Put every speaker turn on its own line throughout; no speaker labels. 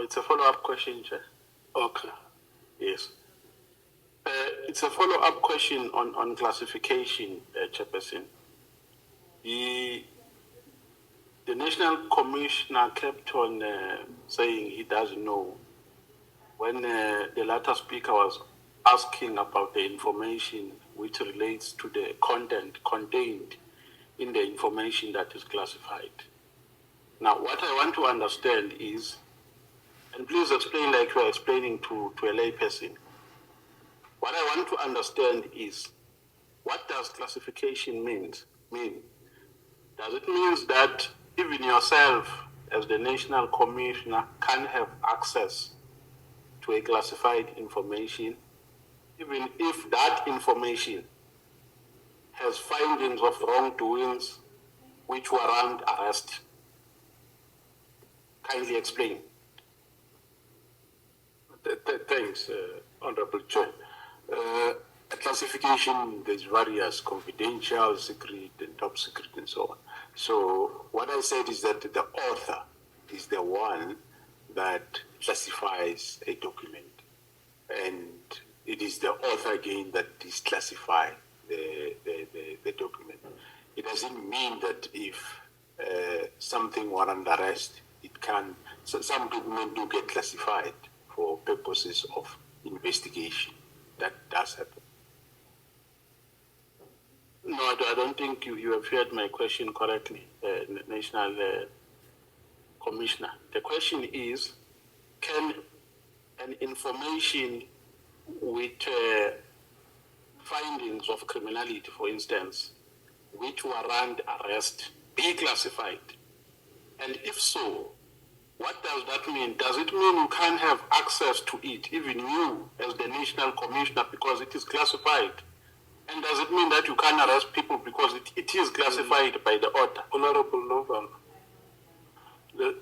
No, it's a follow-up question, Chair.
Okay.
Yes. It's a follow-up question on classification, Chairperson. The National Commissioner kept on saying he doesn't know. When the latter speaker was asking about the information which relates to the content contained in the information that is classified. Now, what I want to understand is, and please explain like you are explaining to a layperson. What I want to understand is, what does classification mean? Does it mean that even yourself, as the National Commissioner, can have access to a classified information, even if that information has findings of wrongdoings which warrant arrest? Kindly explain.
Thanks, Honorable Chair. Classification, there's various: confidential, secret, and top secret, and so on. So what I said is that the author is the one that classifies a document, and it is the author again that disclassifies the document. It doesn't mean that if something warrant arrest, it can. So some documents do get classified for purposes of investigation. That does happen.
No, I don't think you have heard my question correctly, National Commissioner. The question is, can an information with findings of criminality, for instance, which warrant arrest, be classified? And if so, what does that mean? Does it mean you can't have access to it, even you as the National Commissioner, because it is classified? And does it mean that you can't arrest people because it is classified by the order?
Honorable Novam,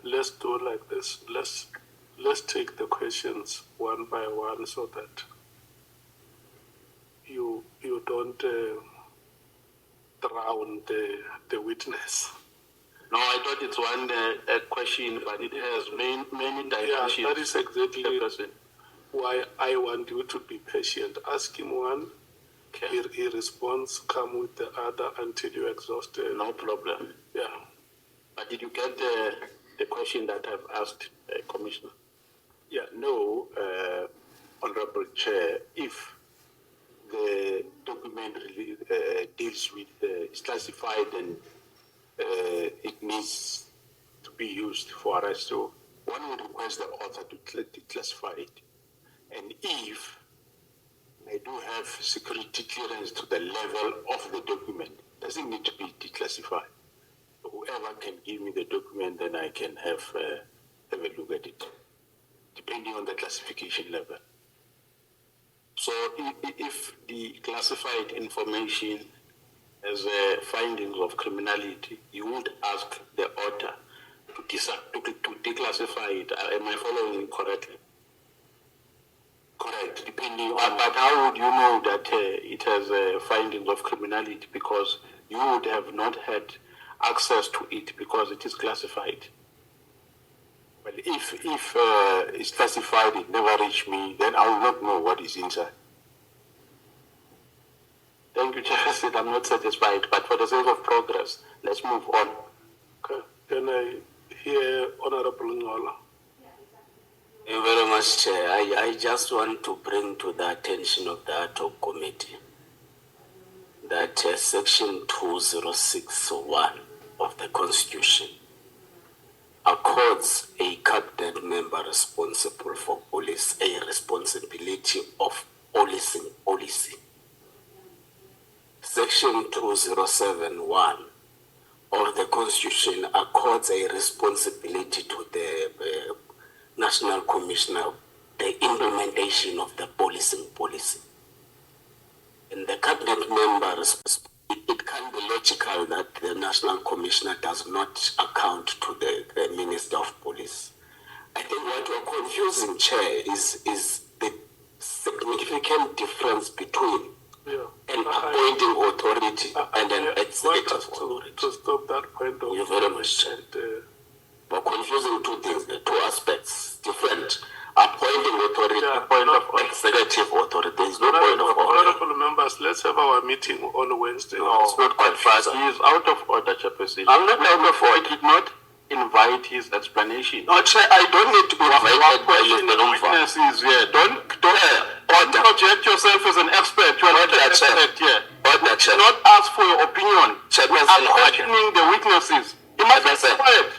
let's do like this. Let's take the questions one by one so that you don't drown the witness.
No, I thought it's one question, but it has many dimensions.
Yeah, that is exactly why I want you to be patient. Ask him one, okay. He responds, come with the other until you exhaust it.
No problem.
Yeah.
But did you get the question that I've asked, Commissioner?
Yeah, no, Honorable Chair, if the document really, deals with, is classified and it needs to be used for arrest, so one would request the author to declassify it. And if I do have security clearance to the level of the document, it doesn't need to be declassified. Whoever can give me the document, then I can have a look at it, depending on the classification level.
So if the classified information has findings of criminality, you would ask the author to declassify it. Am I following correctly?
Correct, depending on...
But how would you know that it has findings of criminality? Because you would have not had access to it because it is classified.
Well, if it's classified, it never reached me, then I will not know what is inside.
Thank you, Chairperson. I'm not satisfied, but for the sake of progress, let's move on.
Okay. Can I hear Honorable Ngola?
Thank you very much, Chair. I just want to bring to the attention of the ad hoc committee that Section 206(1) of the Constitution accords a cabinet member responsible for police a responsibility of policing policy. Section 207(1) of the Constitution accords a responsibility to the National Commissioner, the implementation of the policing policy. And the cabinet members, it can be logical that the National Commissioner does not account to the Minister of Police. I think what we're confusing, Chair, is the significant difference between an appointing authority and an executive authority.
To stop that point of...
Thank you very much, Chair. We're confusing two things, two aspects, different
meeting on Wednesday.
No, it's not quite fast.
He is out of order, Chairperson.
I'm not out of order.
I did not invite his explanation.
No, I don't need to be invited by Mr. Nomva.
Witnesses here. Don't project yourself as an expert. You are not an expert here.
Order, Chair.
Do not ask for your opinion. We are questioning the witnesses. You must be quiet.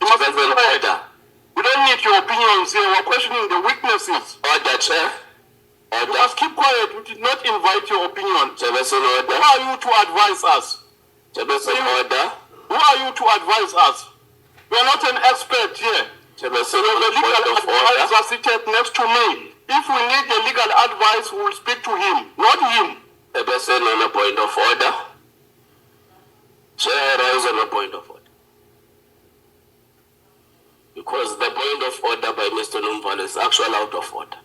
You must be quiet. We don't need your opinions here. We are questioning the witnesses.
Order, Chair.
You must keep quiet. We did not invite your opinion.
Chairperson, order.
Who are you to advise us?
Chairperson, order.
Who are you to advise us? We are not an expert here.
Chairperson,
the legal
point of order.
advisor seated next to me. If we need the legal advice, we will speak to him, not him.
Chairperson, on a point of order. Chair, rise on a point of order. Because the point of order by Mr. Nomva is actually out of order.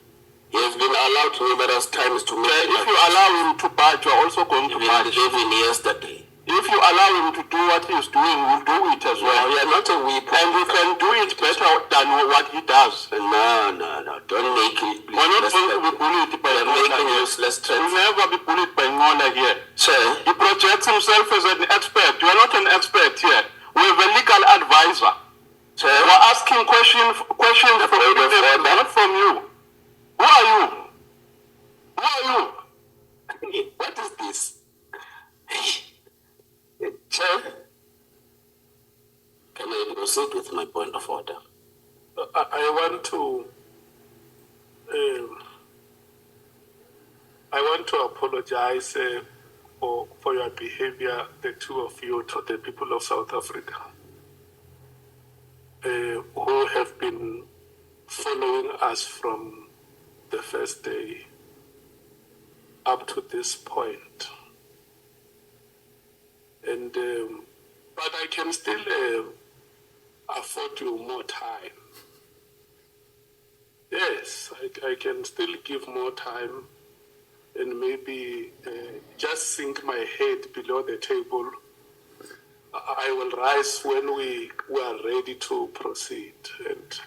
He has been allowed numerous times to make
if you allow him to budge, you are also going to budge.
Even yesterday.
If you allow him to do what he is doing, we'll do it as well.
We are not a whip.
And we can do it better than what he does.
No. Don't make it.
We're not going to be bullied by
making useless threats.
We'll never be bullied by Ngola here.
Sir.
He projects himself as an expert. You are not an expert here. We have a legal advisor.
Sir.
We're asking questions from you, not from you. Who are you? Who are you?
What is this? Chair, can I proceed with my point of order?
I want to apologize for your behavior, the two of you, to the people of South Africa who have been following us from the first day up to this point. And but I can still afford you more time. Yes, I can still give more time and maybe just sink my head below the table. I will rise when we are ready to proceed. And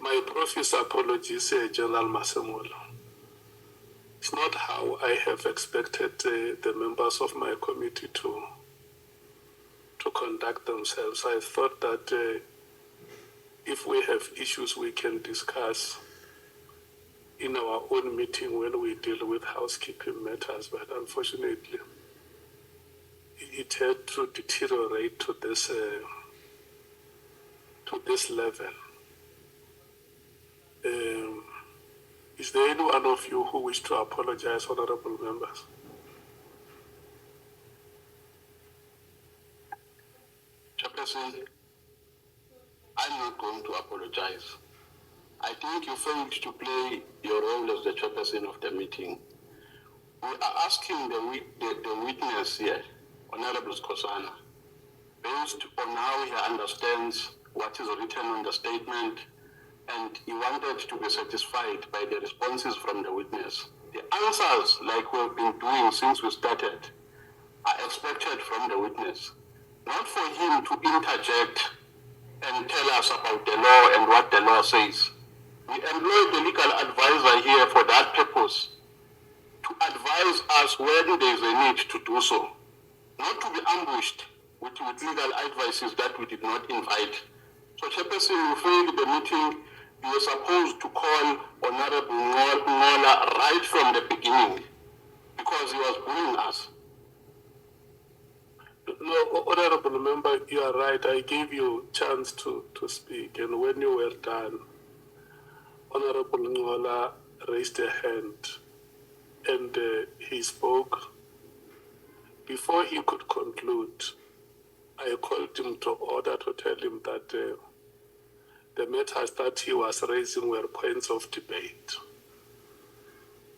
my profuse apologies, General Masemola. It's not how I have expected the members of my committee to conduct themselves. I thought that if we have issues we can discuss in our own meeting when we deal with housekeeping matters, but unfortunately it had to deteriorate to this level. Is there any one of you who wish to apologize, honorable members?
Chairperson, I'm not going to apologize. I think you failed to play your role as the chairperson of the meeting. We are asking the witness here, Honorable Skosana, based on how he understands what is written on the statement, and he wanted to be satisfied by the responses from the witness. The answers, like we've been doing since we started, are expected from the witness, not for him to interject and tell us about the law and what the law says. We employ the legal advisor here for that purpose, to advise us when there is a need to do so, not to be ambushed with legal advices that we did not invite. So, Chairperson, you failed the meeting. You were supposed to call Honorable Ngola right from the beginning because he was bullying us.
No, honorable member, you are right. I gave you a chance to speak, and when you were done, Honorable Ngola raised a hand and he spoke. Before he could conclude, I called him to order to tell him that the matters that he was raising were points of debate.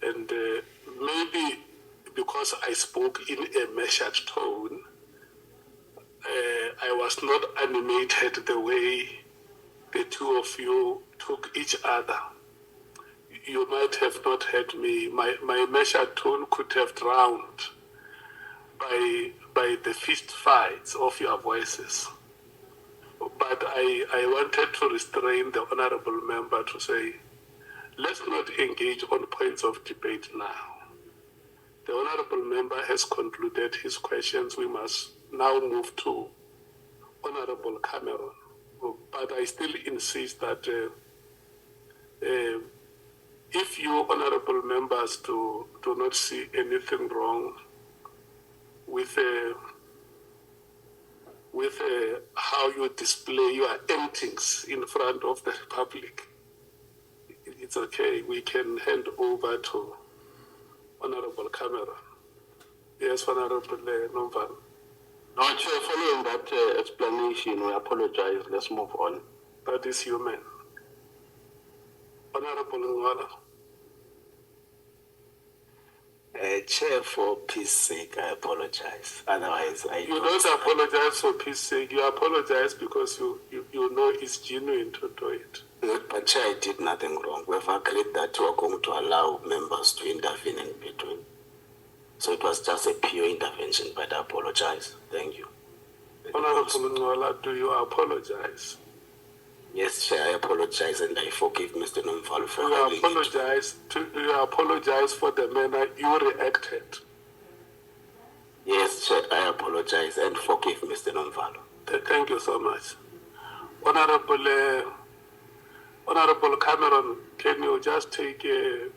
And maybe because I spoke in a measured tone, I was not animated the way the two of you took each other. You might have not heard me. My measured tone could have drowned by the fist fights of your voices. But I wanted to restrain the honorable member to say, let's not engage on points of debate now. The honourable member has concluded his questions. We must now move to Honourable Cameron. But I still insist that if you honourable members do not see anything wrong with how you display your antics in front of the public, it's okay. We can hand over to Honourable Cameron. Yes, Honourable Nomvalo.
No, Chair, following that explanation, we apologize. Let's move on.
That is human. Honourable Ngwala.
Chair, for peace sake, I apologize. Otherwise,
You don't apologize for peace sake. You apologize because you know it's genuine to do it.
But Chair, I did nothing wrong. We've agreed that we are going to allow members to intervene in between. So it was just a pure intervention, but I apologize. Thank you.
Honourable Ngwala, do you apologize?
Yes, Chair, I apologize and I forgive Mr. Nomvalo for
You
having
apologize for the manner you reacted.
Yes, Chair, I apologize and forgive Mr. Nomvalo.
Thank you so much. Honourable Cameron, can you just take a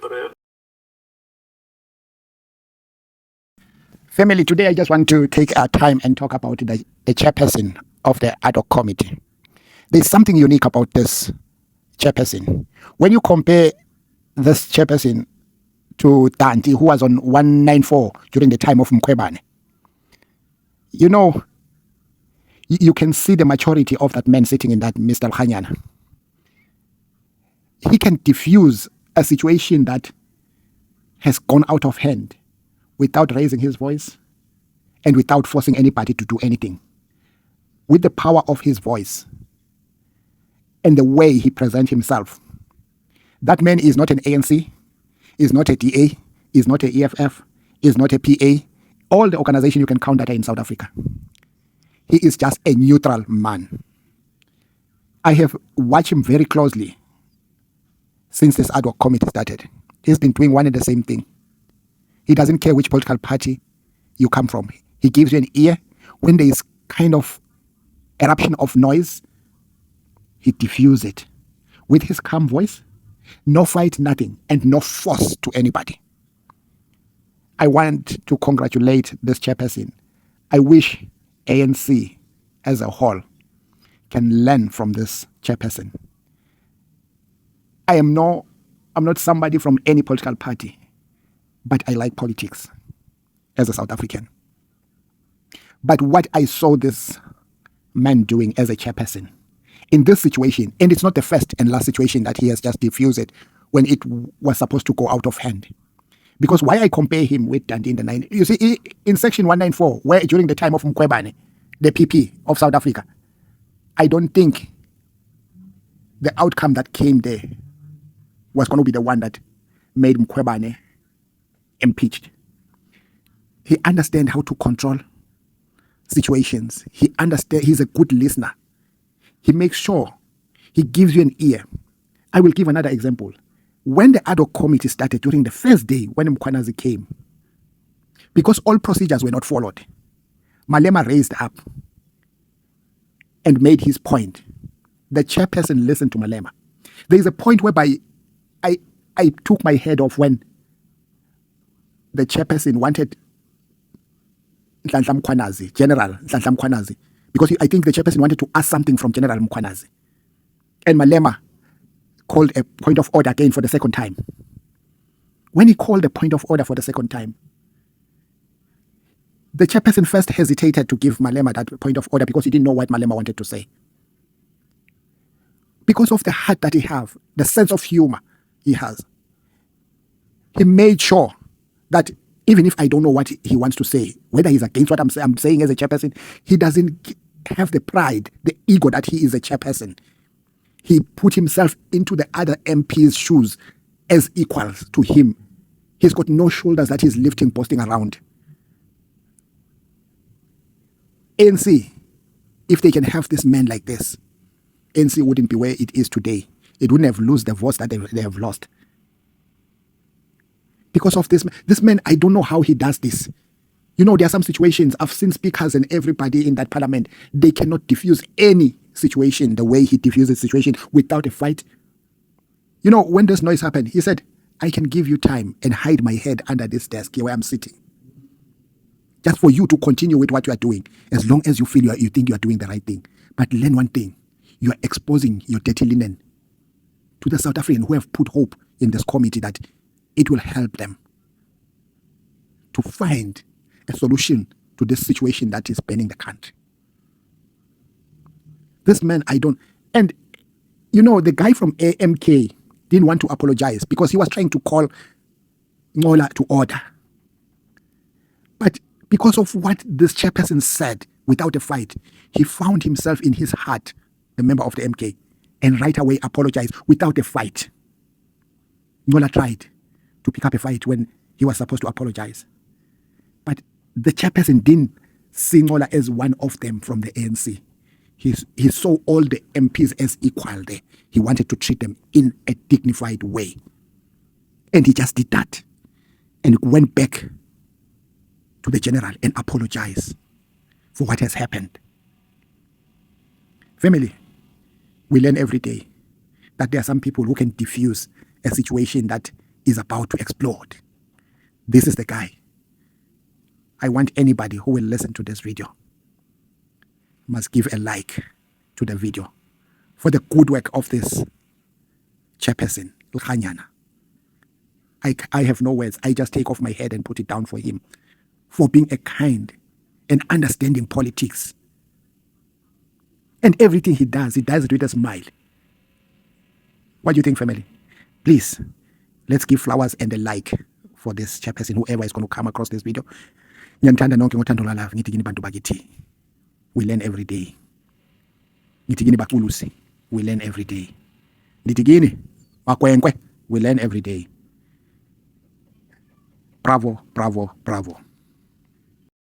breath?
Family, today I just want to take our time and talk about the chairperson of the ad hoc committee. There's something unique about this chairperson. When you compare this chairperson to Tanti, who was on 194 during the time of Mkhwebane, you know, you can see the maturity of that man sitting in that Mr. Khanyana. He can diffuse a situation that has gone out of hand without raising his voice and without forcing anybody to do anything. With the power of his voice and the way he presents himself. That man is not an ANC, is not a DA, is not a EFF, is not a PA, all the organizations you can count that are in South Africa. He is just a neutral man. I have watched him very closely since this ad hoc committee started. He's been doing one and the same thing. He doesn't care which political party you come from. He gives you an ear. When there is kind of eruption of noise, he diffuses it with his calm voice. No fight, nothing, and no force to anybody. I want to congratulate this chairperson. I wish ANC as a whole can learn from this chairperson. I'm not somebody from any political party, but I like politics as a South African. But what I saw this man doing as a chairperson in this situation, and it's not the first and last situation that he has just diffused it when it was supposed to go out of hand. Because why I compare him with Dandi in the 90s, you see, in section 194, where during the time of Mkhwebane, the PP of South Africa, I don't think the outcome that came there was going to be the one that made Mkhwebane impeached. He understands how to control situations. He understands. He's a good listener. He makes sure he gives you an ear. I will give another example. When the ad hoc committee started during the first day when Mkhwanazi came, because all procedures were not followed, Malema raised up and made his point. The chairperson listened to Malema. There is a point whereby I took my head off when the chairperson wanted Nhlanhla Mkhwanazi, General Nhlanhla Mkhwanazi, because I think the chairperson wanted to ask something from General Mkhwanazi. And Malema called a point of order again for the second time. When he called the point of order for the second time, the chairperson first hesitated to give Malema that point of order because he didn't know what Malema wanted to say. Because of the heart that he has, the sense of humor he has, he made sure that even if I don't know what he wants to say, whether he's against what I'm saying as a chairperson, he doesn't have the pride, the ego that he is a chairperson. He put himself into the other MP's shoes as equals to him. He's got no shoulders that he's lifting, boasting around. ANC, if they can have this man like this, ANC wouldn't be where it is today. It wouldn't have lost the votes that they have lost. Because of this man, I don't know how he does this. You know, there are some situations, I've seen speakers and everybody in that parliament, they cannot diffuse any situation the way he diffuses situation without a fight. You know, when this noise happened, he said, I can give you time and hide my head under this desk here where I'm sitting. Just for you to continue with what you are doing, as long as you feel you think you are doing the right thing. But learn one thing, you are exposing your dirty linen to the South Africans who have put hope in this committee that it will help them to find a solution to this situation that is burning the country. This man, and you know, the guy from AMK didn't want to apologize because he was trying to call Ngola to order. But because of what this chairperson said without a fight, he found himself in his heart, the member of the MK, and right away apologized without a fight. Ngola tried to pick up a fight when he was supposed to apologize. But the chairperson didn't see Ngola as one of them from the ANC. He saw all the MPs as equal there. He wanted to treat them in a dignified way. And he just did that. And went back to the general and apologized for what has happened. Family, we learn every day that there are some people who can diffuse a situation that is about to explode. This is the guy. I want anybody who will listen to this video must give a like to the video for the good work of this chairperson, Lkhanyana. I have no words. I just take off my head and put it down for him for being a kind and understanding politics. And everything he does it with a smile. What do you think, family? Please, let's give flowers and a like for this chairperson, whoever is going to come across this video. We learn every day. We learn every day. We learn every day. Bravo, bravo, bravo.